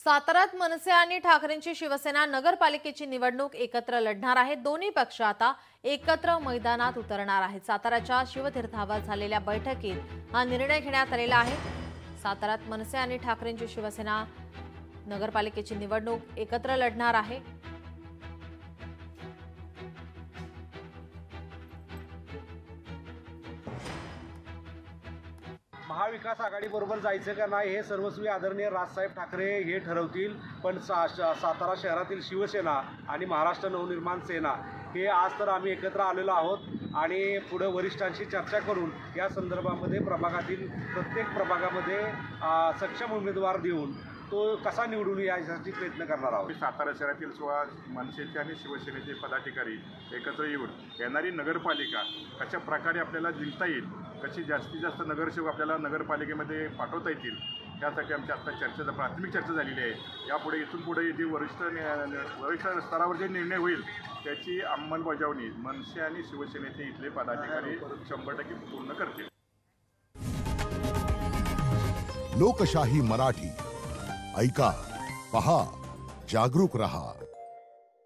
साताऱ्यात मनसे आणि ठाकरेंची शिवसेना नगरपालिकेची निवडणूक एकत्र लढणार आहे। दोन्ही पक्ष आता एकत्र मैदानात उतरणार आहेत। साताऱ्याच्या शिवतीर्थावर झालेल्या बैठकीत हा निर्णय घेण्यात आलेला आहे। साताऱ्यात मनसे आणि ठाकरेंची शिवसेना नगरपालिकेची निवडणूक एकत्र लढणार आहे। महाविकास आघाडीबरोबर जायचं का नाही हे सर्वस्वी आदरणीय राजसाहेब ठाकरे हे ठरवतील। पण सातारा शहरातील शिवसेना आणि महाराष्ट्र नवनिर्माण सेना हे आज तर आम्ही एकत्र आलेलो आहोत आणि पुढे वरिष्ठांशी चर्चा करून या संदर्भामध्ये प्रभागातील प्रत्येक प्रभागामध्ये सक्षम उमेदवार देऊन तो कसा निवडून यासाठी प्रयत्न करणार आहोत। सातारा शहरातील 16 मनसेचे आणि शिवसेनेचे पदाधिकारी एकत्र येऊन येणारी नगरपालिका कशा प्रकारे आपल्याला जिंकता येईल, कशी जास्तीत जास्त नगरसेवक आपल्याला नगरपालिकेमध्ये पाठवता येतील, त्यासाठी आमची आत्ता चर्चा प्राथमिक चर्चा झालेली आहे। यापुढे इथून पुढे जे वरिष्ठ स्तरावर जे निर्णय होईल त्याची अंमलबजावणी मनसे आणि शिवसेनेचे इथले पदाधिकारी 100% पूर्ण करतील। लोकशाही मराठी ऐका, पहा, जागरूक रहा।